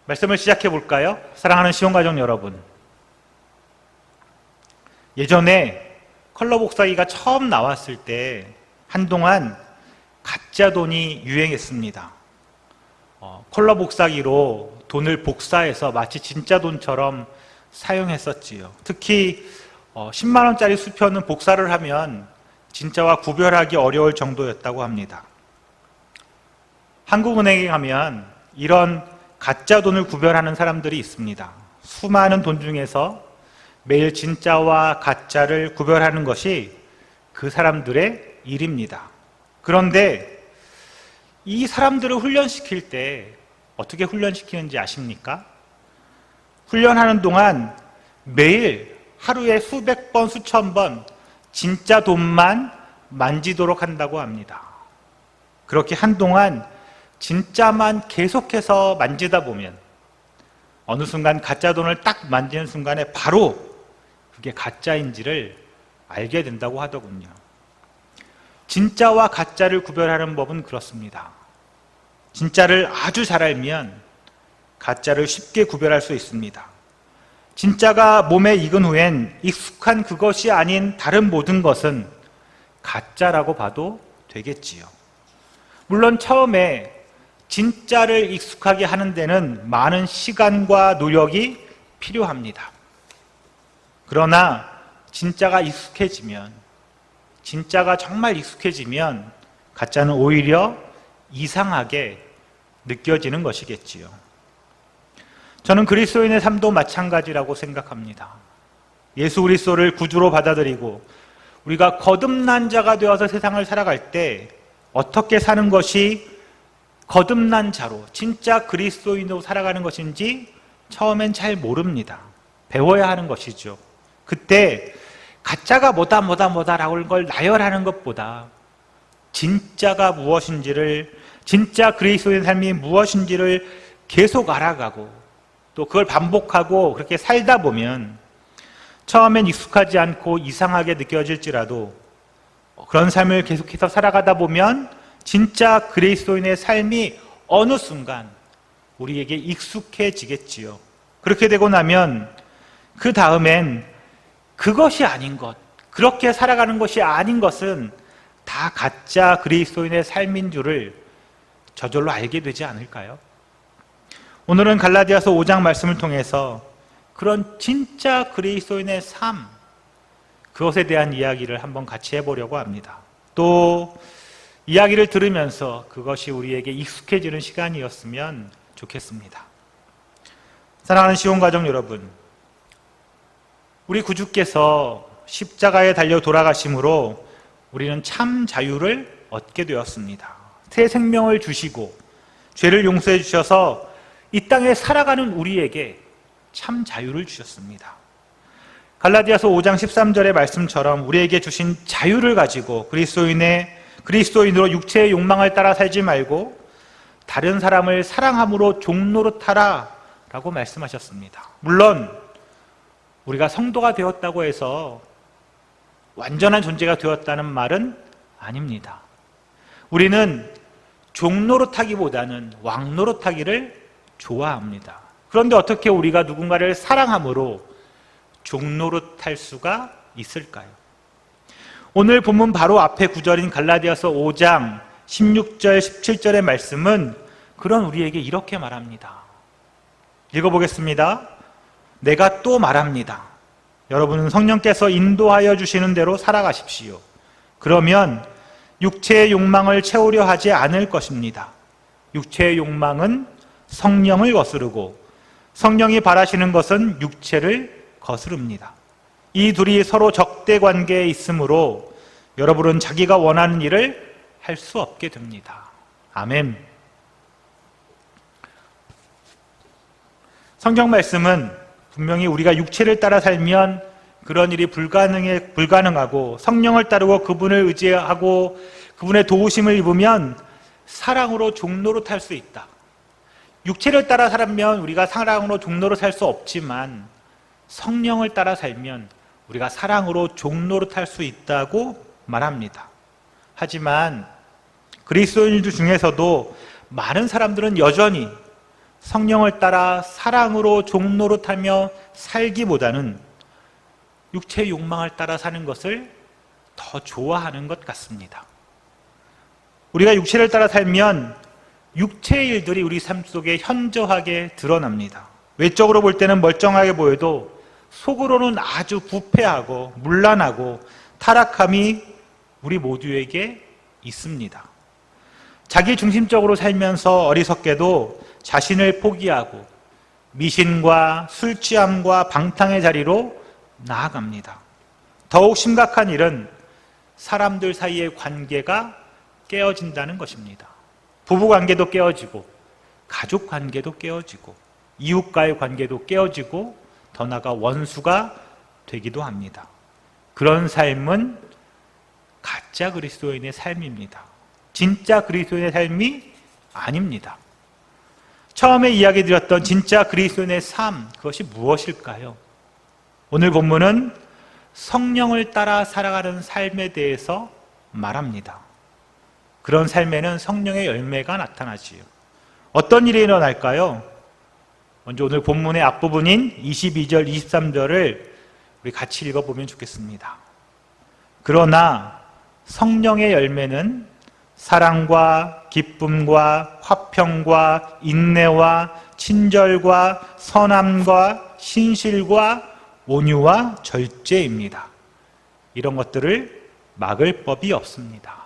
말씀을 시작해 볼까요? 사랑하는 시온가족 여러분, 예전에 컬러 복사기가 처음 나왔을 때 한동안 가짜 돈이 유행했습니다. 컬러 복사기로 돈을 복사해서 마치 진짜 돈처럼 사용했었지요. 특히 10만 원짜리 수표는 복사를 하면 진짜와 구별하기 어려울 정도였다고 합니다. 한국은행에 가면 이런 가짜 돈을 구별하는 사람들이 있습니다. 수많은 돈 중에서 매일 진짜와 가짜를 구별하는 것이 그 사람들의 일입니다. 그런데 이 사람들을 훈련시킬 때 어떻게 훈련시키는지 아십니까? 훈련하는 동안 매일 하루에 수백 번, 수천 번 진짜 돈만 만지도록 한다고 합니다. 그렇게 한동안 진짜만 계속해서 만지다 보면 어느 순간 가짜 돈을 딱 만지는 순간에 바로 그게 가짜인지를 알게 된다고 하더군요. 진짜와 가짜를 구별하는 법은 그렇습니다. 진짜를 아주 잘 알면 가짜를 쉽게 구별할 수 있습니다. 진짜가 몸에 익은 후엔 익숙한 그것이 아닌 다른 모든 것은 가짜라고 봐도 되겠지요. 물론 처음에 진짜를 익숙하게 하는 데는 많은 시간과 노력이 필요합니다. 그러나 진짜가 정말 익숙해지면 가짜는 오히려 이상하게 느껴지는 것이겠지요. 저는 그리스도인의 삶도 마찬가지라고 생각합니다. 예수 그리스도를 구주로 받아들이고 우리가 거듭난 자가 되어서 세상을 살아갈 때 어떻게 사는 것이 거듭난 자로 진짜 그리스도인으로 살아가는 것인지 처음엔 잘 모릅니다. 배워야 하는 것이죠. 그때 가짜가 뭐다라고 걸 나열하는 것보다 진짜가 무엇인지를, 진짜 그리스도인 삶이 무엇인지를 계속 알아가고 또 그걸 반복하고 그렇게 살다 보면 처음엔 익숙하지 않고 이상하게 느껴질지라도 그런 삶을 계속해서 살아가다 보면 진짜 그리스도인의 삶이 어느 순간 우리에게 익숙해지겠지요. 그렇게 되고 나면 그 다음엔 그것이 아닌 것, 그렇게 살아가는 것이 아닌 것은 다 가짜 그리스도인의 삶인 줄을 저절로 알게 되지 않을까요? 오늘은 갈라디아서 5장 말씀을 통해서 그런 진짜 그리스도인의 삶, 그것에 대한 이야기를 한번 같이 해보려고 합니다. 또 이야기를 들으면서 그것이 우리에게 익숙해지는 시간이었으면 좋겠습니다. 사랑하는 시온가족 여러분, 우리 구주께서 십자가에 달려 돌아가심으로 우리는 참 자유를 얻게 되었습니다. 새 생명을 주시고 죄를 용서해 주셔서 이 땅에 살아가는 우리에게 참 자유를 주셨습니다. 갈라디아서 5장 13절의 말씀처럼 우리에게 주신 자유를 가지고 그리스도인으로 육체의 욕망을 따라 살지 말고 다른 사람을 사랑함으로 종노릇하라 라고 말씀하셨습니다. 물론 우리가 성도가 되었다고 해서 완전한 존재가 되었다는 말은 아닙니다. 우리는 종노릇하기보다는 왕노릇하기를 좋아합니다. 그런데 어떻게 우리가 누군가를 사랑함으로 종노릇할 수가 있을까요? 오늘 본문 바로 앞에 구절인 갈라디아서 5장 16절 17절의 말씀은 그런 우리에게 이렇게 말합니다. 읽어보겠습니다. 내가 또 말합니다. 여러분은 성령께서 인도하여 주시는 대로 살아가십시오. 그러면 육체의 욕망을 채우려 하지 않을 것입니다. 육체의 욕망은 성령을 거스르고 성령이 바라시는 것은 육체를 거스릅니다. 이 둘이 서로 적대 관계에 있으므로 여러분은 자기가 원하는 일을 할 수 없게 됩니다. 아멘. 성경 말씀은 분명히 우리가 육체를 따라 살면 그런 일이 불가능하고 성령을 따르고 그분을 의지하고 그분의 도우심을 입으면 사랑으로 종노릇할 수 있다. 육체를 따라 살면 우리가 사랑으로 종노릇 살 수 없지만 성령을 따라 살면 우리가 사랑으로 종노릇할 수 있다고 말합니다. 하지만 그리스도인들 중에서도 많은 사람들은 여전히 성령을 따라 사랑으로 종노릇하며 살기보다는 육체의 욕망을 따라 사는 것을 더 좋아하는 것 같습니다. 우리가 육체를 따라 살면 육체의 일들이 우리 삶 속에 현저하게 드러납니다. 외적으로 볼 때는 멀쩡하게 보여도 속으로는 아주 부패하고 문란하고 타락함이 우리 모두에게 있습니다. 자기 중심적으로 살면서 어리석게도 자신을 포기하고 미신과 술 취함과 방탕의 자리로 나아갑니다. 더욱 심각한 일은 사람들 사이의 관계가 깨어진다는 것입니다. 부부 관계도 깨어지고 가족 관계도 깨어지고 이웃과의 관계도 깨어지고 더 나아가 원수가 되기도 합니다. 그런 삶은 가짜 그리스도인의 삶입니다. 진짜 그리스도인의 삶이 아닙니다. 처음에 이야기 드렸던 진짜 그리스도인의 삶, 그것이 무엇일까요? 오늘 본문은 성령을 따라 살아가는 삶에 대해서 말합니다. 그런 삶에는 성령의 열매가 나타나지요. 어떤 일이 일어날까요? 먼저 오늘 본문의 앞부분인 22절, 23절을 우리 같이 읽어보면 좋겠습니다. 그러나 성령의 열매는 사랑과 기쁨과 화평과 인내와 친절과 선함과 신실과 온유와 절제입니다. 이런 것들을 막을 법이 없습니다.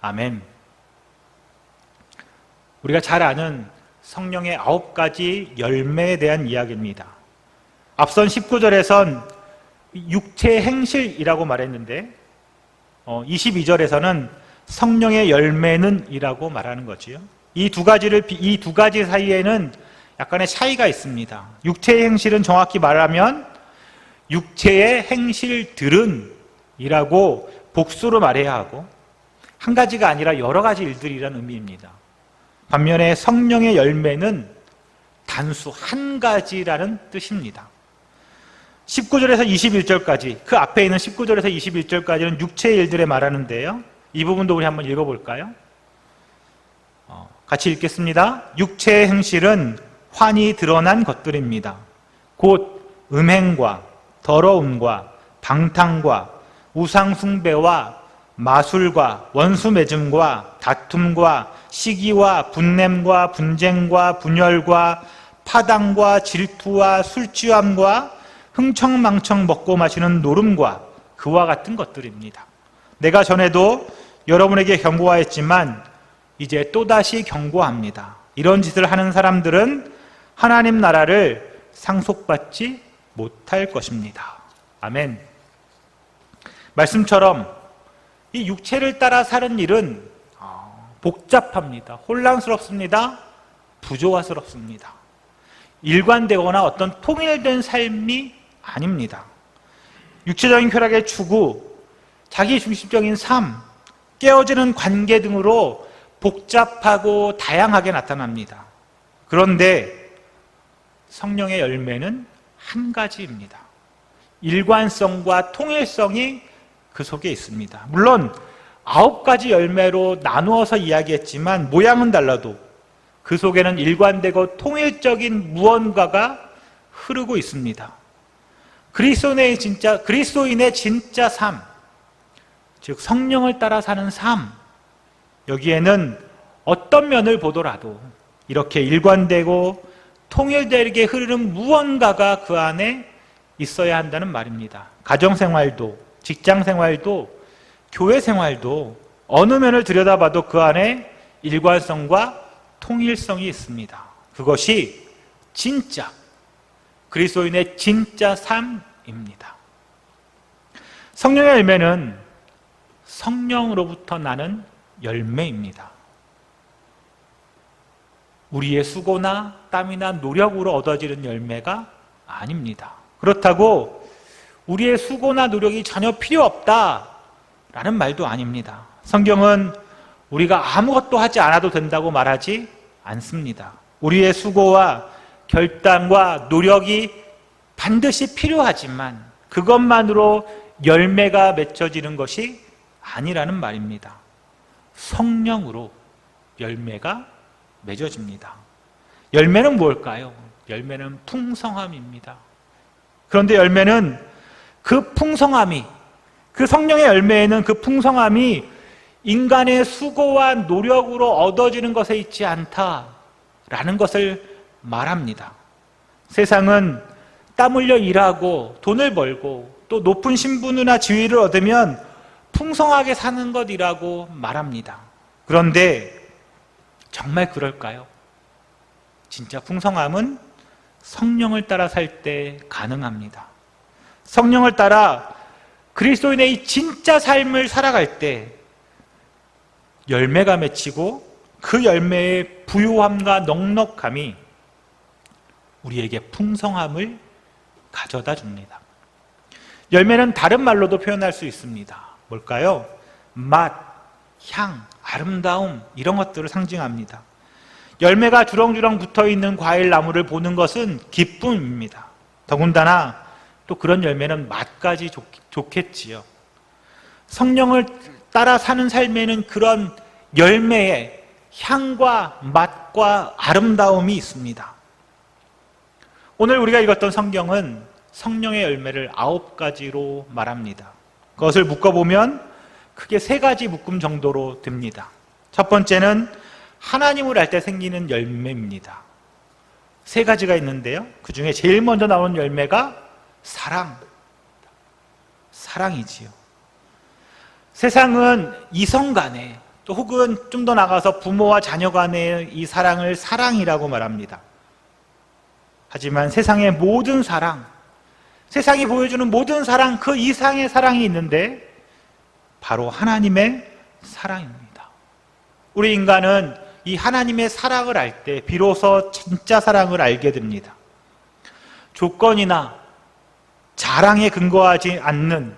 아멘. 우리가 잘 아는 성령의 9가지 열매에 대한 이야기입니다. 앞선 19절에선 육체의 행실이라고 말했는데 22절에서는 성령의 열매는 이라고 말하는 거지요. 이 두 가지 사이에는 약간의 차이가 있습니다. 육체의 행실은 정확히 말하면 육체의 행실들은 이라고 복수로 말해야 하고 한 가지가 아니라 여러 가지 일들이라는 의미입니다. 반면에 성령의 열매는 단수 한 가지라는 뜻입니다. 19절에서 21절까지, 그 앞에 있는 19절에서 21절까지는 육체의 일들에 말하는데요. 이 부분도 우리 한번 읽어볼까요? 같이 읽겠습니다. 육체의 행실은 환히 드러난 것들입니다. 곧 음행과 더러움과 방탕과 우상숭배와 마술과 원수맺음과 다툼과 시기와 분냄과 분쟁과 분열과 파당과 질투와 술취함과 흥청망청 먹고 마시는 노름과 그와 같은 것들입니다. 내가 전에도 여러분에게 경고하였지만 이제 또다시 경고합니다. 이런 짓을 하는 사람들은 하나님 나라를 상속받지 못할 것입니다. 아멘. 말씀처럼 이 육체를 따라 사는 일은 복잡합니다. 혼란스럽습니다. 부조화스럽습니다. 일관되거나 어떤 통일된 삶이 아닙니다. 육체적인 쾌락의 추구, 자기중심적인 삶, 깨어지는 관계 등으로 복잡하고 다양하게 나타납니다. 그런데 성령의 열매는 한 가지입니다. 일관성과 통일성이 그 속에 있습니다. 물론 9가지 열매로 나누어서 이야기했지만 모양은 달라도 그 속에는 일관되고 통일적인 무언가가 흐르고 있습니다. 그리스도인의 진짜 삶, 즉 성령을 따라 사는 삶, 여기에는 어떤 면을 보더라도 이렇게 일관되고 통일되게 흐르는 무언가가 그 안에 있어야 한다는 말입니다. 가정생활도, 직장생활도, 교회생활도 어느 면을 들여다봐도 그 안에 일관성과 통일성이 있습니다. 그것이 진짜 그리스도인의 진짜 삶입니다. 성령의 열매는 성령으로부터 나는 열매입니다. 우리의 수고나 땀이나 노력으로 얻어지는 열매가 아닙니다. 그렇다고 우리의 수고나 노력이 전혀 필요 없다라는 말도 아닙니다. 성경은 우리가 아무것도 하지 않아도 된다고 말하지 않습니다. 우리의 수고와 결단과 노력이 반드시 필요하지만 그것만으로 열매가 맺혀지는 것이 아니라는 말입니다. 성령으로 열매가 맺어집니다. 열매는 무엇일까요? 열매는 풍성함입니다. 그런데 열매는 그 풍성함이, 그 성령의 열매에는 그 풍성함이 인간의 수고와 노력으로 얻어지는 것에 있지 않다라는 것을 말합니다. 세상은 땀 흘려 일하고 돈을 벌고 또 높은 신분이나 지위를 얻으면 풍성하게 사는 것이라고 말합니다. 그런데 정말 그럴까요? 진짜 풍성함은 성령을 따라 살 때 가능합니다. 성령을 따라 그리스도인의 이 진짜 삶을 살아갈 때 열매가 맺히고 그 열매의 부요함과 넉넉함이 우리에게 풍성함을 가져다 줍니다. 열매는 다른 말로도 표현할 수 있습니다. 뭘까요? 맛, 향, 아름다움 이런 것들을 상징합니다. 열매가 주렁주렁 붙어있는 과일 나무를 보는 것은 기쁨입니다. 더군다나 또 그런 열매는 맛까지 좋겠지요. 성령을 따라 사는 삶에는 그런 열매의 향과 맛과 아름다움이 있습니다. 오늘 우리가 읽었던 성경은 성령의 열매를 9가지로 말합니다. 그것을 묶어보면 크게 3가지 묶음 정도로 됩니다. 첫 번째는 하나님을 알 때 생기는 열매입니다. 3가지가 있는데요. 그 중에 제일 먼저 나오는 열매가 사랑이지요. 세상은 이성 간에 또 혹은 좀 더 나가서 부모와 자녀 간의 이 사랑을 사랑이라고 말합니다. 하지만 세상의 모든 사랑, 세상이 보여주는 모든 사랑, 그 이상의 사랑이 있는데 바로 하나님의 사랑입니다. 우리 인간은 이 하나님의 사랑을 알 때 비로소 진짜 사랑을 알게 됩니다. 조건이나 자랑에 근거하지 않는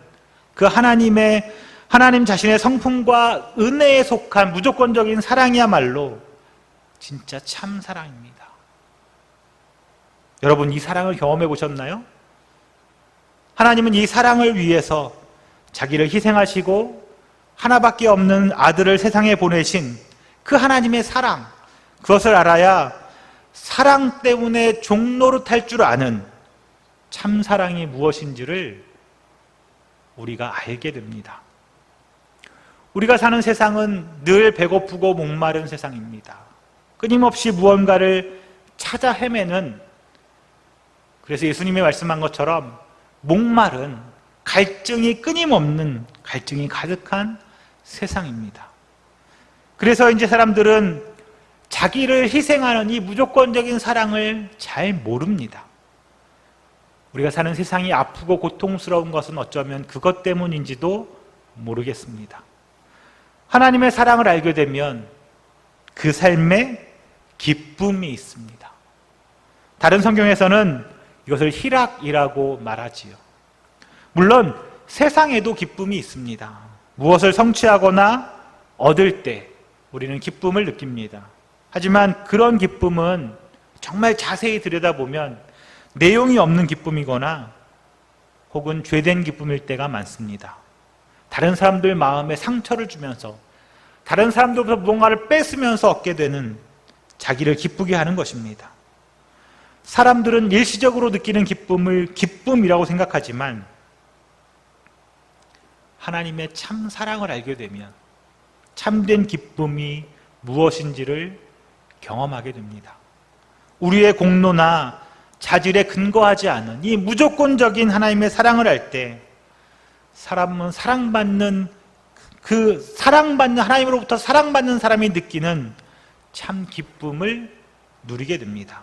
그 하나님 자신의 성품과 은혜에 속한 무조건적인 사랑이야말로 진짜 참 사랑입니다. 여러분, 이 사랑을 경험해 보셨나요? 하나님은 이 사랑을 위해서 자기를 희생하시고 하나밖에 없는 아들을 세상에 보내신 그 하나님의 사랑, 그것을 알아야 사랑 때문에 종노릇할 줄 아는 참 사랑이 무엇인지를 우리가 알게 됩니다. 우리가 사는 세상은 늘 배고프고 목마른 세상입니다. 끊임없이 무언가를 찾아 헤매는, 그래서 예수님이 말씀한 것처럼 목마른, 갈증이 끊임없는, 갈증이 가득한 세상입니다. 그래서 이제 사람들은 자기를 희생하는 이 무조건적인 사랑을 잘 모릅니다. 우리가 사는 세상이 아프고 고통스러운 것은 어쩌면 그것 때문인지도 모르겠습니다. 하나님의 사랑을 알게 되면 그 삶에 기쁨이 있습니다. 다른 성경에서는 이것을 희락이라고 말하지요. 물론 세상에도 기쁨이 있습니다. 무엇을 성취하거나 얻을 때 우리는 기쁨을 느낍니다. 하지만 그런 기쁨은 정말 자세히 들여다보면 내용이 없는 기쁨이거나 혹은 죄된 기쁨일 때가 많습니다. 다른 사람들 마음에 상처를 주면서 다른 사람들로부터 무언가를 뺏으면서 얻게 되는, 자기를 기쁘게 하는 것입니다. 사람들은 일시적으로 느끼는 기쁨을 기쁨이라고 생각하지만 하나님의 참 사랑을 알게 되면 참된 기쁨이 무엇인지를 경험하게 됩니다. 우리의 공로나 자질에 근거하지 않은 이 무조건적인 하나님의 사랑을 알 때 사람은 사랑받는 하나님으로부터 사랑받는 사람이 느끼는 참 기쁨을 누리게 됩니다.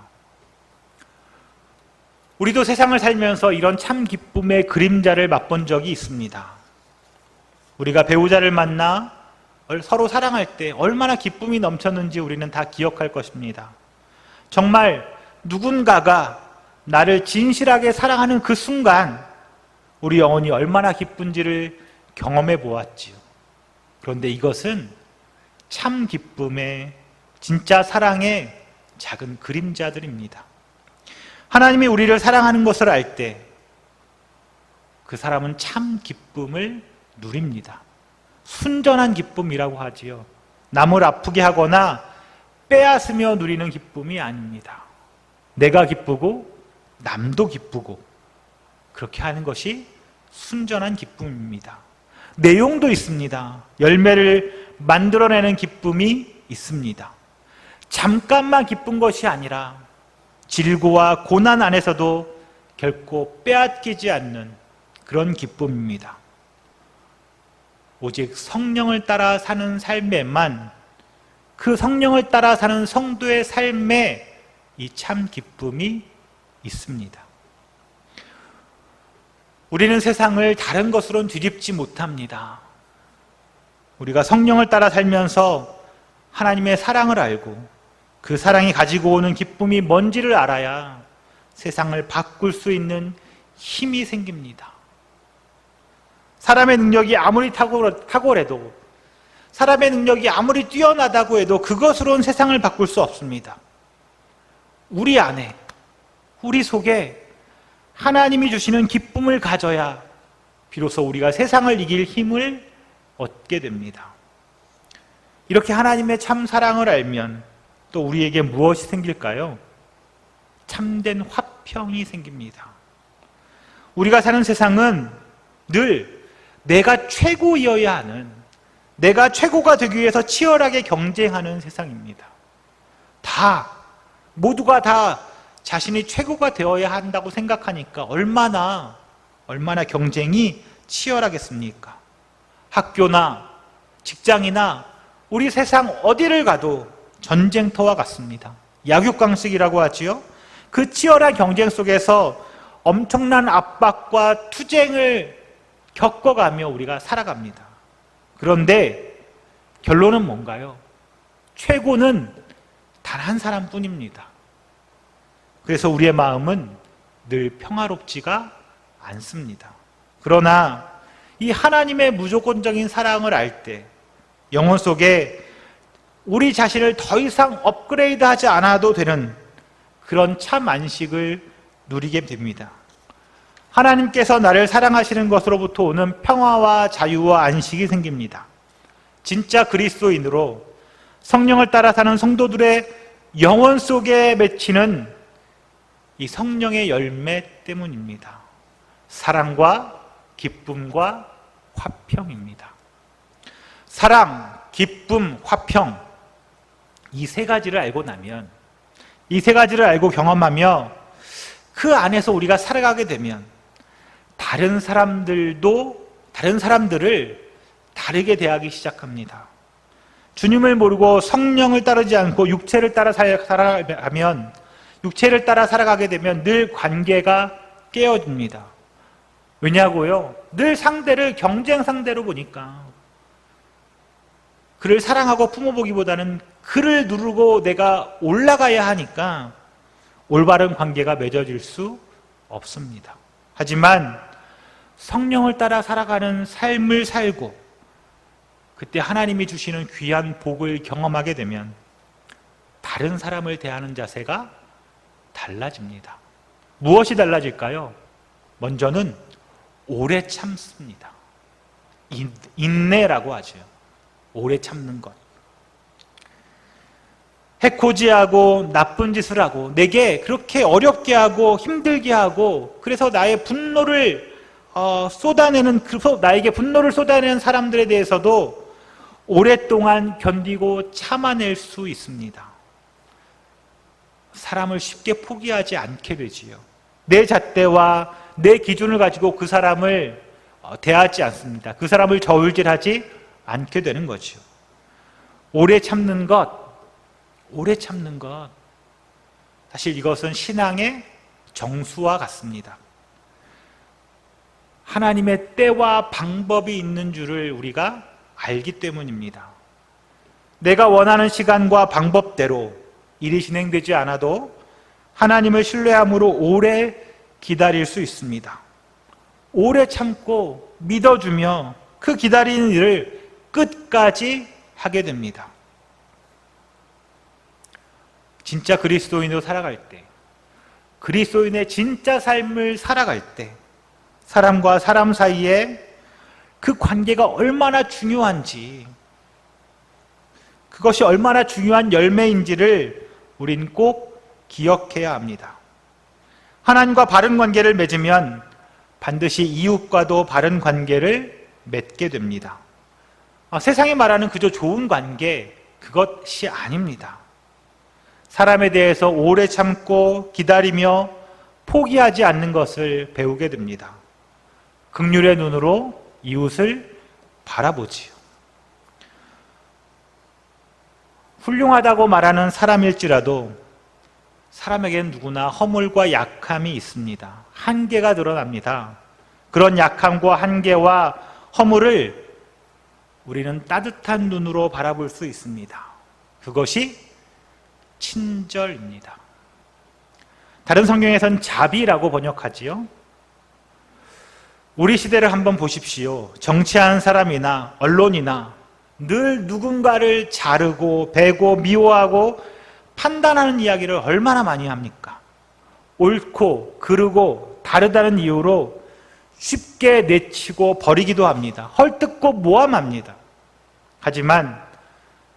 우리도 세상을 살면서 이런 참 기쁨의 그림자를 맛본 적이 있습니다. 우리가 배우자를 만나 서로 사랑할 때 얼마나 기쁨이 넘쳤는지 우리는 다 기억할 것입니다. 정말 누군가가 나를 진실하게 사랑하는 그 순간 우리 영혼이 얼마나 기쁜지를 경험해 보았지요. 그런데 이것은 참 기쁨의, 진짜 사랑의 작은 그림자들입니다. 하나님이 우리를 사랑하는 것을 알 때 그 사람은 참 기쁨을 누립니다. 순전한 기쁨이라고 하지요. 남을 아프게 하거나 빼앗으며 누리는 기쁨이 아닙니다. 내가 기쁘고 남도 기쁘고 그렇게 하는 것이 순전한 기쁨입니다. 내용도 있습니다. 열매를 만들어내는 기쁨이 있습니다. 잠깐만 기쁜 것이 아니라 질고와 고난 안에서도 결코 빼앗기지 않는 그런 기쁨입니다. 오직 성령을 따라 사는 삶에만, 그 성령을 따라 사는 성도의 삶에 이 참 기쁨이 있습니다. 우리는 세상을 다른 것으로는 뒤집지 못합니다. 우리가 성령을 따라 살면서 하나님의 사랑을 알고 그 사랑이 가지고 오는 기쁨이 뭔지를 알아야 세상을 바꿀 수 있는 힘이 생깁니다. 사람의 능력이 아무리 탁월해도, 사람의 능력이 아무리 뛰어나다고 해도 그것으로는 세상을 바꿀 수 없습니다. 우리 안에, 우리 속에 하나님이 주시는 기쁨을 가져야 비로소 우리가 세상을 이길 힘을 얻게 됩니다. 이렇게 하나님의 참 사랑을 알면 또 우리에게 무엇이 생길까요? 참된 화평이 생깁니다. 우리가 사는 세상은 늘 내가 최고이어야 하는, 내가 최고가 되기 위해서 치열하게 경쟁하는 세상입니다. 모두가 다 자신이 최고가 되어야 한다고 생각하니까 얼마나 경쟁이 치열하겠습니까? 학교나 직장이나 우리 세상 어디를 가도 전쟁터와 같습니다. 약육강식이라고 하지요. 그 치열한 경쟁 속에서 엄청난 압박과 투쟁을 겪어가며 우리가 살아갑니다. 그런데 결론은 뭔가요? 최고는 단 한 사람뿐입니다. 그래서 우리의 마음은 늘 평화롭지가 않습니다. 그러나 이 하나님의 무조건적인 사랑을 알 때 영혼 속에 우리 자신을 더 이상 업그레이드하지 않아도 되는 그런 참 안식을 누리게 됩니다. 하나님께서 나를 사랑하시는 것으로부터 오는 평화와 자유와 안식이 생깁니다. 진짜 그리스도인으로 성령을 따라 사는 성도들의 영혼 속에 맺히는 이 성령의 열매 때문입니다. 사랑과 기쁨과 화평입니다. 사랑, 기쁨, 화평, 이 세 가지를 알고 나면, 이 세 가지를 알고 경험하며 그 안에서 우리가 살아가게 되면 다른 사람들을 다르게 대하기 시작합니다. 주님을 모르고 성령을 따르지 않고 육체를 따라 살아가면, 육체를 따라 살아가게 되면 늘 관계가 깨어집니다. 왜냐고요? 늘 상대를 경쟁 상대로 보니까 그를 사랑하고 품어보기보다는 그를 누르고 내가 올라가야 하니까 올바른 관계가 맺어질 수 없습니다. 하지만 성령을 따라 살아가는 삶을 살고 그때 하나님이 주시는 귀한 복을 경험하게 되면 다른 사람을 대하는 자세가 달라집니다. 무엇이 달라질까요? 먼저는 오래 참습니다. 인내라고 하죠. 오래 참는 것. 해코지하고 나쁜 짓을 하고 내게 그렇게 어렵게 하고 힘들게 하고 그래서 나의 분노를 나에게 분노를 쏟아내는 사람들에 대해서도 오랫동안 견디고 참아낼 수 있습니다. 사람을 쉽게 포기하지 않게 되지요. 내 잣대와 내 기준을 가지고 그 사람을 대하지 않습니다. 그 사람을 저울질하지 않게 되는 거죠. 오래 참는 것, 사실 이것은 신앙의 정수와 같습니다. 하나님의 때와 방법이 있는 줄을 우리가 알기 때문입니다. 내가 원하는 시간과 방법대로 일이 진행되지 않아도 하나님을 신뢰함으로 오래 기다릴 수 있습니다. 오래 참고 믿어주며 그 기다리는 일을 끝까지 하게 됩니다. 진짜 그리스도인으로 살아갈 때, 그리스도인의 진짜 삶을 살아갈 때 사람과 사람 사이에 그 관계가 얼마나 중요한지, 그것이 얼마나 중요한 열매인지를 우린 꼭 기억해야 합니다. 하나님과 바른 관계를 맺으면 반드시 이웃과도 바른 관계를 맺게 됩니다. 세상이 말하는 그저 좋은 관계, 그것이 아닙니다. 사람에 대해서 오래 참고 기다리며 포기하지 않는 것을 배우게 됩니다. 긍휼의 눈으로 이웃을 바라보지요. 훌륭하다고 말하는 사람일지라도 사람에게는 누구나 허물과 약함이 있습니다. 한계가 드러납니다. 그런 약함과 한계와 허물을 우리는 따뜻한 눈으로 바라볼 수 있습니다. 그것이 친절입니다. 다른 성경에서는 자비라고 번역하지요. 우리 시대를 한번 보십시오. 정치하는 사람이나 언론이나 늘 누군가를 자르고 베고 미워하고 판단하는 이야기를 얼마나 많이 합니까? 옳고 그르고 다르다는 이유로 쉽게 내치고 버리기도 합니다. 헐뜯고 모함합니다. 하지만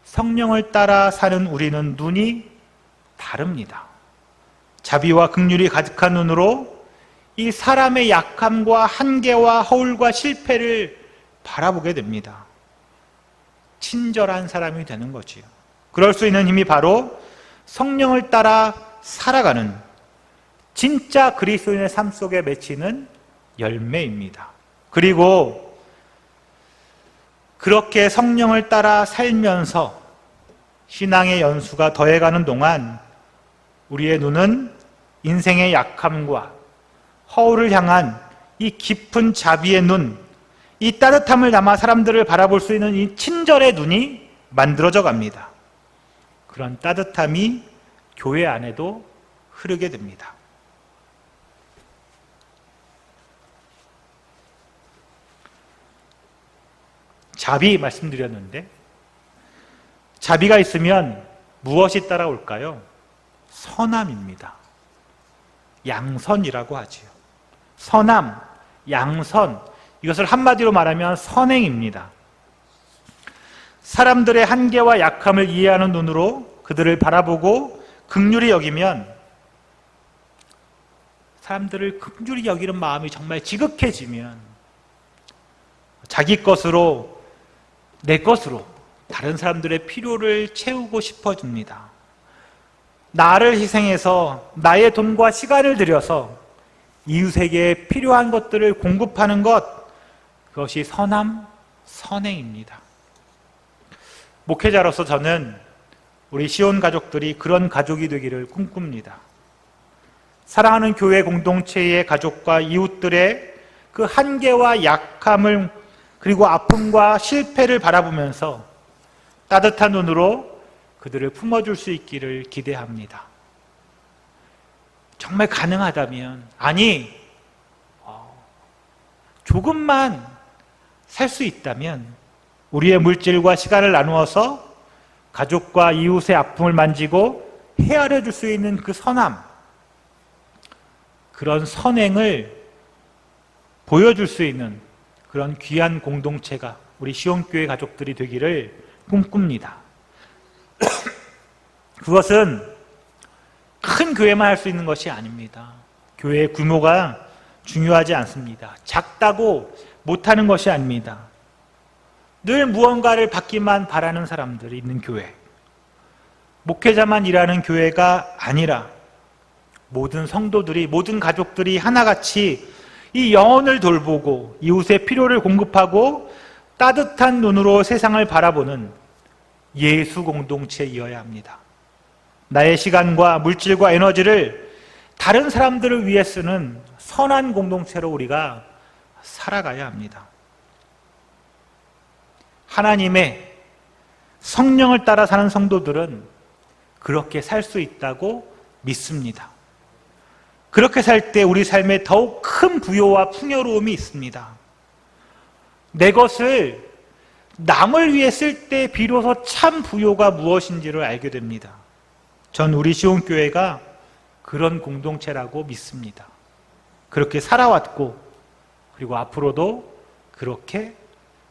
성령을 따라 사는 우리는 눈이 다릅니다. 자비와 긍휼이 가득한 눈으로 이 사람의 약함과 한계와 허울과 실패를 바라보게 됩니다. 친절한 사람이 되는 거지요. 그럴 수 있는 힘이 바로 성령을 따라 살아가는 진짜 그리스도인의 삶 속에 맺히는 열매입니다. 그리고 그렇게 성령을 따라 살면서 신앙의 연수가 더해가는 동안 우리의 눈은 인생의 약함과 허울을 향한 이 깊은 자비의 눈, 이 따뜻함을 담아 사람들을 바라볼 수 있는 이 친절의 눈이 만들어져 갑니다. 그런 따뜻함이 교회 안에도 흐르게 됩니다. 자비 말씀드렸는데 자비가 있으면 무엇이 따라올까요? 선함입니다. 양선이라고 하지요. 선함, 양선, 이것을 한마디로 말하면 선행입니다. 사람들의 한계와 약함을 이해하는 눈으로 그들을 바라보고 긍휼히 여기면 사람들을 긍휼히 여기는 마음이 정말 지극해지면 자기 것으로 내 것으로 다른 사람들의 필요를 채우고 싶어집니다. 나를 희생해서 나의 돈과 시간을 들여서 이웃에게 필요한 것들을 공급하는 것, 그것이 선함, 선행입니다. 목회자로서 저는 우리 시온 가족들이 그런 가족이 되기를 꿈꿉니다. 사랑하는 교회 공동체의 가족과 이웃들의 그 한계와 약함을 그리고 아픔과 실패를 바라보면서 따뜻한 눈으로 그들을 품어줄 수 있기를 기대합니다. 정말 가능하다면, 아니, 조금만 살 수 있다면 우리의 물질과 시간을 나누어서 가족과 이웃의 아픔을 만지고 헤아려 줄 수 있는 그 선함, 그런 선행을 보여줄 수 있는 그런 귀한 공동체가 우리 시온교회 가족들이 되기를 꿈꿉니다. 그것은 큰 교회만 할 수 있는 것이 아닙니다. 교회의 규모가 중요하지 않습니다. 작다고 못하는 것이 아닙니다. 늘 무언가를 받기만 바라는 사람들이 있는 교회, 목회자만 일하는 교회가 아니라 모든 성도들이, 모든 가족들이 하나같이 이 영혼을 돌보고 이웃의 필요를 공급하고 따뜻한 눈으로 세상을 바라보는 예수 공동체이어야 합니다. 나의 시간과 물질과 에너지를 다른 사람들을 위해 쓰는 선한 공동체로 우리가 살아가야 합니다. 하나님의 성령을 따라 사는 성도들은 그렇게 살 수 있다고 믿습니다. 그렇게 살 때 우리 삶에 더욱 큰 부요와 풍요로움이 있습니다. 내 것을 남을 위해 쓸 때 비로소 참 부요가 무엇인지를 알게 됩니다. 전 우리 시온교회가 그런 공동체라고 믿습니다. 그렇게 살아왔고 그리고 앞으로도 그렇게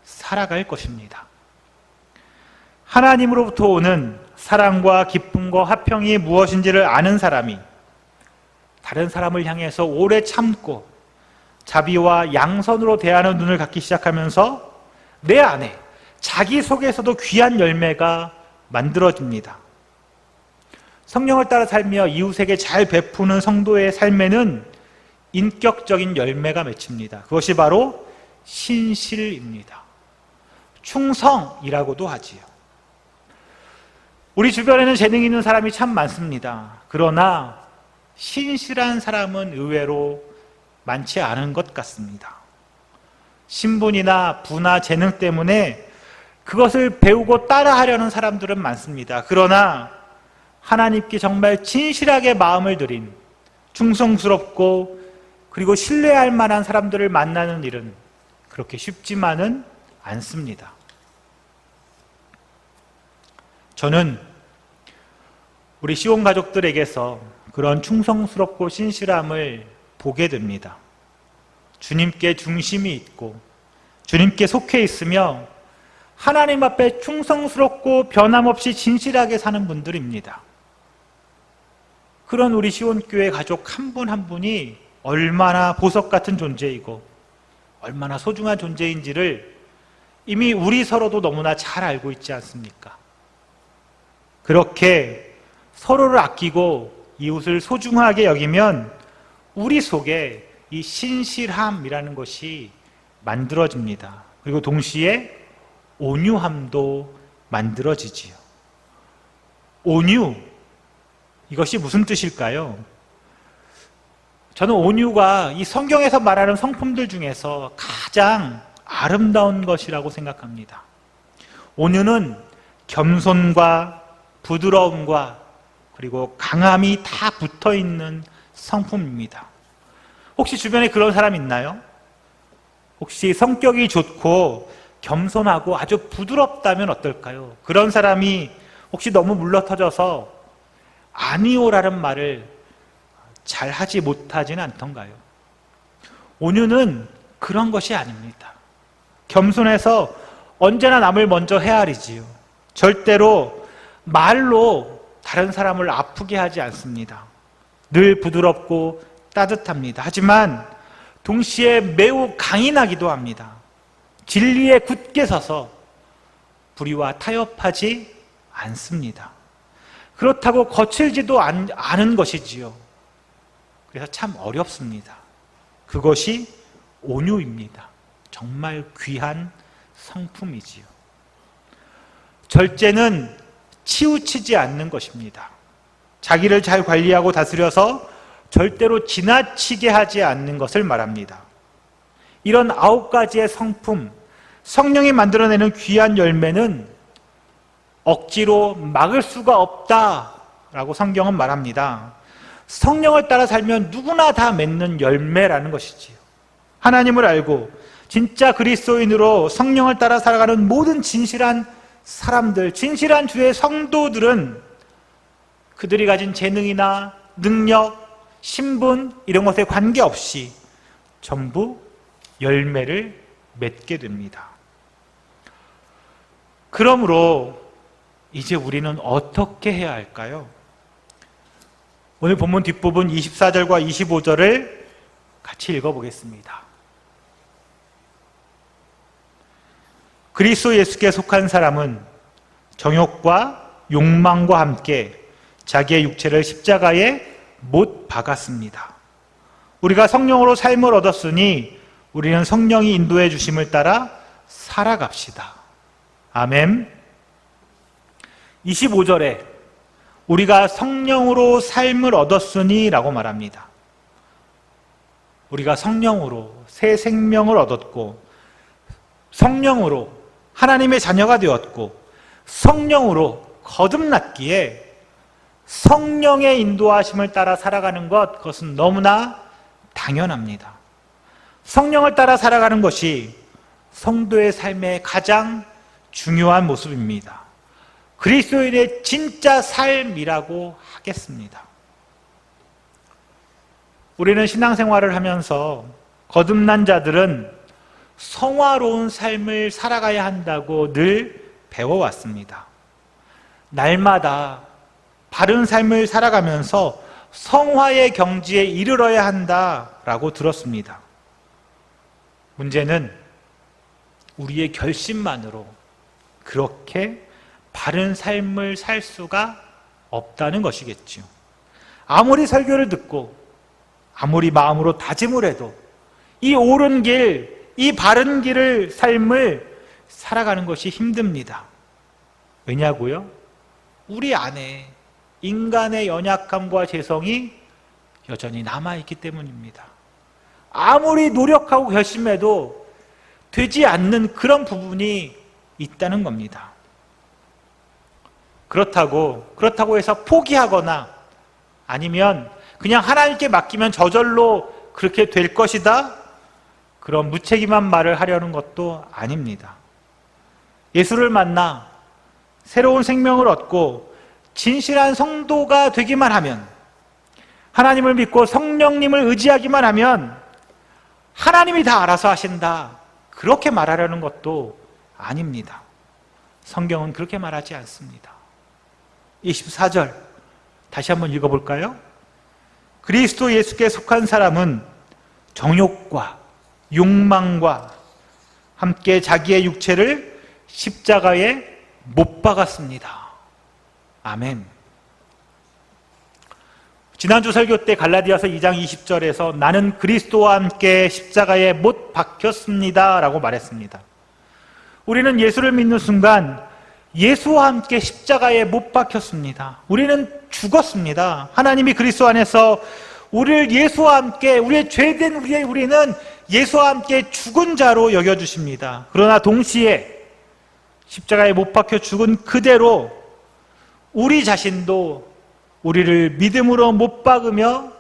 살아갈 것입니다. 하나님으로부터 오는 사랑과 기쁨과 화평이 무엇인지를 아는 사람이 다른 사람을 향해서 오래 참고 자비와 양선으로 대하는 눈을 갖기 시작하면서 내 안에 자기 속에서도 귀한 열매가 만들어집니다. 성령을 따라 살며 이웃에게 잘 베푸는 성도의 삶에는 인격적인 열매가 맺힙니다. 그것이 바로 신실입니다. 충성이라고도 하지요. 우리 주변에는 재능 있는 사람이 참 많습니다. 그러나 신실한 사람은 의외로 많지 않은 것 같습니다. 신분이나 부나 재능 때문에 그것을 배우고 따라하려는 사람들은 많습니다. 그러나 하나님께 정말 진실하게 마음을 들인 충성스럽고 그리고 신뢰할 만한 사람들을 만나는 일은 그렇게 쉽지만은 않습니다. 저는 우리 시온 가족들에게서 그런 충성스럽고 신실함을 보게 됩니다. 주님께 중심이 있고 주님께 속해 있으며 하나님 앞에 충성스럽고 변함없이 진실하게 사는 분들입니다. 그런 우리 시온교회 가족 한 분 한 분이 얼마나 보석 같은 존재이고 얼마나 소중한 존재인지를 이미 우리 서로도 너무나 잘 알고 있지 않습니까? 그렇게 서로를 아끼고 이웃을 소중하게 여기면 우리 속에 이 신실함이라는 것이 만들어집니다. 그리고 동시에 온유함도 만들어지지요. 온유, 이것이 무슨 뜻일까요? 저는 온유가 이 성경에서 말하는 성품들 중에서 가장 아름다운 것이라고 생각합니다. 온유는 겸손과 부드러움과 그리고 강함이 다 붙어있는 성품입니다. 혹시 주변에 그런 사람 있나요? 혹시 성격이 좋고 겸손하고 아주 부드럽다면 어떨까요? 그런 사람이 혹시 너무 물러터져서 아니오라는 말을 잘 하지 못하지는 않던가요? 온유는 그런 것이 아닙니다. 겸손해서 언제나 남을 먼저 헤아리지요. 절대로 말로 다른 사람을 아프게 하지 않습니다. 늘 부드럽고 따뜻합니다. 하지만 동시에 매우 강인하기도 합니다. 진리에 굳게 서서 불의와 타협하지 않습니다. 그렇다고 거칠지도 않은 것이지요. 그래서 참 어렵습니다. 그것이 온유입니다. 정말 귀한 성품이지요. 절제는 치우치지 않는 것입니다. 자기를 잘 관리하고 다스려서 절대로 지나치게 하지 않는 것을 말합니다. 이런 9가지의 성품, 성령이 만들어내는 귀한 열매는 억지로 막을 수가 없다라고 성경은 말합니다. 성령을 따라 살면 누구나 다 맺는 열매라는 것이지요. 하나님을 알고 진짜 그리스도인으로 성령을 따라 살아가는 모든 진실한 사람들, 진실한 주의 성도들은 그들이 가진 재능이나 능력, 신분 이런 것에 관계없이 전부 열매를 맺게 됩니다. 그러므로 이제 우리는 어떻게 해야 할까요? 오늘 본문 뒷부분 24절과 25절을 같이 읽어보겠습니다. 그리스도 예수께 속한 사람은 정욕과 욕망과 함께 자기의 육체를 십자가에 못 박았습니다. 우리가 성령으로 삶을 얻었으니 우리는 성령이 인도해 주심을 따라 살아갑시다. 아멘. 25절에 우리가 성령으로 삶을 얻었으니 라고 말합니다. 우리가 성령으로 새 생명을 얻었고 성령으로 하나님의 자녀가 되었고 성령으로 거듭났기에 성령의 인도하심을 따라 살아가는 것, 그것은 너무나 당연합니다. 성령을 따라 살아가는 것이 성도의 삶의 가장 중요한 모습입니다. 그리스도인의 진짜 삶이라고 하겠습니다. 우리는 신앙생활을 하면서 거듭난 자들은 성화로운 삶을 살아가야 한다고 늘 배워왔습니다. 날마다 바른 삶을 살아가면서 성화의 경지에 이르러야 한다라고 들었습니다. 문제는 우리의 결심만으로 그렇게 바른 삶을 살 수가 없다는 것이겠지요. 아무리 설교를 듣고 아무리 마음으로 다짐을 해도 이 옳은 길, 이 바른 길을 삶을 살아가는 것이 힘듭니다. 왜냐고요? 우리 안에 인간의 연약함과 죄성이 여전히 남아있기 때문입니다. 아무리 노력하고 결심해도 되지 않는 그런 부분이 있다는 겁니다. 그렇다고 해서 포기하거나 아니면 그냥 하나님께 맡기면 저절로 그렇게 될 것이다, 그런 무책임한 말을 하려는 것도 아닙니다. 예수를 만나 새로운 생명을 얻고 진실한 성도가 되기만 하면, 하나님을 믿고 성령님을 의지하기만 하면 하나님이 다 알아서 하신다, 그렇게 말하려는 것도 아닙니다. 성경은 그렇게 말하지 않습니다. 24절 다시 한번 읽어볼까요? 그리스도 예수께 속한 사람은 정욕과 욕망과 함께 자기의 육체를 십자가에 못 박았습니다. 아멘. 지난주 설교 때 갈라디아서 2장 20절에서 나는 그리스도와 함께 십자가에 못 박혔습니다 라고 말했습니다. 우리는 예수를 믿는 순간 예수와 함께 십자가에 못 박혔습니다. 우리는 죽었습니다. 하나님이 그리스도 안에서 우리를 예수와 함께, 우리의 죄된 우리는 예수와 함께 죽은 자로 여겨주십니다. 그러나 동시에 십자가에 못 박혀 죽은 그대로 우리 자신도 우리를 믿음으로 못 박으며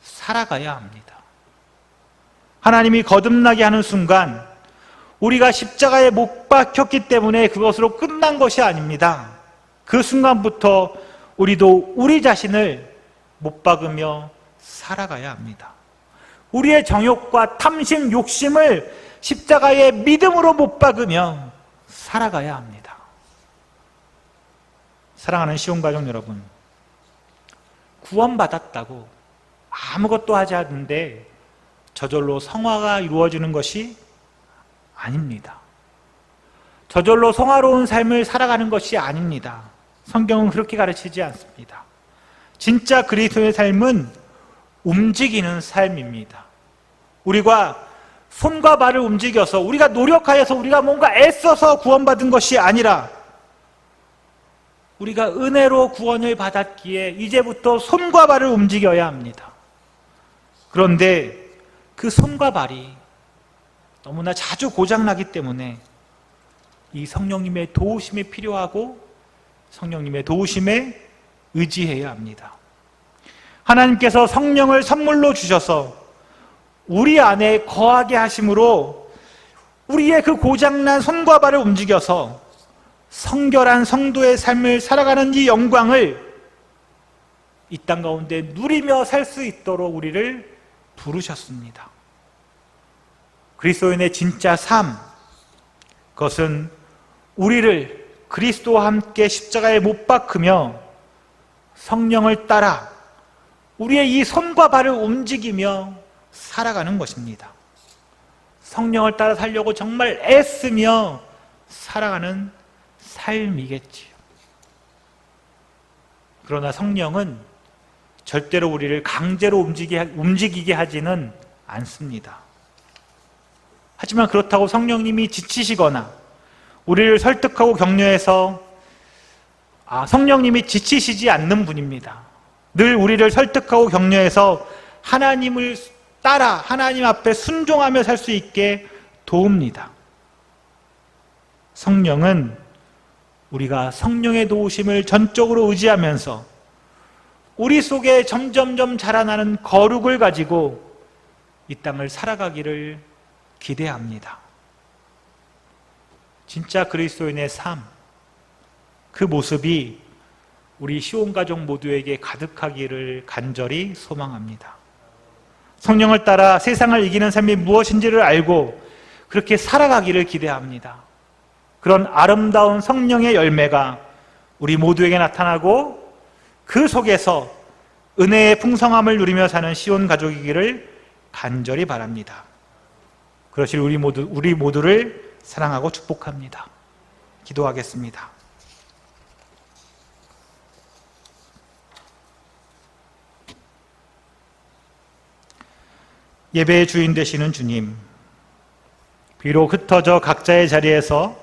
살아가야 합니다. 하나님이 거듭나게 하는 순간 우리가 십자가에 못 박혔기 때문에 그것으로 끝난 것이 아닙니다. 그 순간부터 우리도 우리 자신을 못 박으며 살아가야 합니다. 우리의 정욕과 탐심, 욕심을 십자가에 믿음으로 못 박으며 살아가야 합니다. 사랑하는 시온가족 여러분, 구원받았다고 아무것도 하지 않는데 저절로 성화가 이루어지는 것이 아닙니다. 저절로 성화로운 삶을 살아가는 것이 아닙니다. 성경은 그렇게 가르치지 않습니다. 진짜 그리스도의 삶은 움직이는 삶입니다. 우리가 손과 발을 움직여서, 우리가 노력하여서, 우리가 뭔가 애써서 구원받은 것이 아니라 우리가 은혜로 구원을 받았기에 이제부터 손과 발을 움직여야 합니다. 그런데 그 손과 발이 너무나 자주 고장나기 때문에 이 성령님의 도우심이 필요하고 성령님의 도우심에 의지해야 합니다. 하나님께서 성령을 선물로 주셔서 우리 안에 거하게 하심으로 우리의 그 고장난 손과 발을 움직여서 성결한 성도의 삶을 살아가는 이 영광을 이 땅 가운데 누리며 살 수 있도록 우리를 부르셨습니다. 그리스도인의 진짜 삶, 그것은 우리를 그리스도와 함께 십자가에 못 박으며 성령을 따라 우리의 이 손과 발을 움직이며 살아가는 것입니다. 성령을 따라 살려고 정말 애쓰며 살아가는 삶이겠지요. 그러나 성령은 절대로 우리를 강제로 움직이게 하지는 않습니다. 하지만 그렇다고 성령님이 지치시거나 우리를 설득하고 격려해서 성령님이 지치시지 않는 분입니다. 늘 우리를 설득하고 격려해서 하나님을 따라 하나님 앞에 순종하며 살 수 있게 도웁니다. 성령은 우리가 성령의 도우심을 전적으로 의지하면서 우리 속에 점점점 자라나는 거룩을 가지고 이 땅을 살아가기를 기대합니다. 진짜 그리스도인의 삶, 그 모습이 우리 시온가족 모두에게 가득하기를 간절히 소망합니다. 성령을 따라 세상을 이기는 삶이 무엇인지를 알고 그렇게 살아가기를 기대합니다. 그런 아름다운 성령의 열매가 우리 모두에게 나타나고 그 속에서 은혜의 풍성함을 누리며 사는 시온 가족이기를 간절히 바랍니다. 그러실 우리 모두를 사랑하고 축복합니다. 기도하겠습니다. 예배의 주인 되시는 주님, 비록 흩어져 각자의 자리에서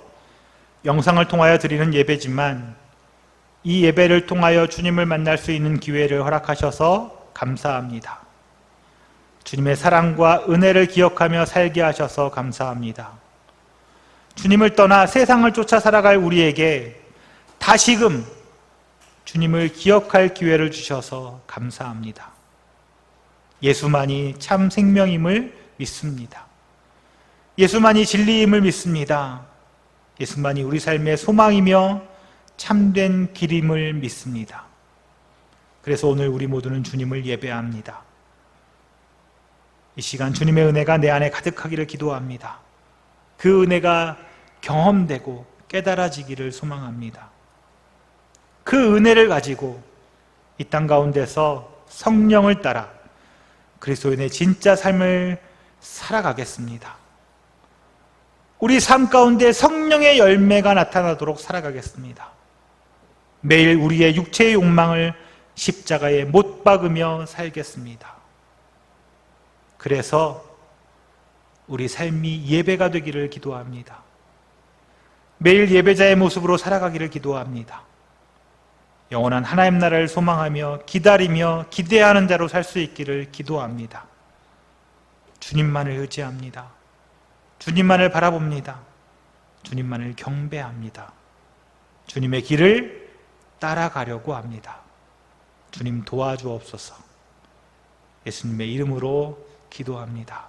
영상을 통하여 드리는 예배지만 이 예배를 통하여 주님을 만날 수 있는 기회를 허락하셔서 감사합니다. 주님의 사랑과 은혜를 기억하며 살게 하셔서 감사합니다. 주님을 떠나 세상을 쫓아 살아갈 우리에게 다시금 주님을 기억할 기회를 주셔서 감사합니다. 예수만이 참 생명임을 믿습니다. 예수만이 진리임을 믿습니다. 예수만이 우리 삶의 소망이며 참된 길임을 믿습니다. 그래서 오늘 우리 모두는 주님을 예배합니다. 이 시간 주님의 은혜가 내 안에 가득하기를 기도합니다. 그 은혜가 경험되고 깨달아지기를 소망합니다. 그 은혜를 가지고 이 땅 가운데서 성령을 따라 그리스도인의 진짜 삶을 살아가겠습니다. 우리 삶 가운데 성령의 열매가 나타나도록 살아가겠습니다. 매일 우리의 육체의 욕망을 십자가에 못 박으며 살겠습니다. 그래서 우리 삶이 예배가 되기를 기도합니다. 매일 예배자의 모습으로 살아가기를 기도합니다. 영원한 하나님 나라를 소망하며 기다리며 기대하는 자로 살 수 있기를 기도합니다. 주님만을 의지합니다. 주님만을 바라봅니다. 주님만을 경배합니다. 주님의 길을 따라가려고 합니다. 주님 도와주옵소서. 예수님의 이름으로 기도합니다.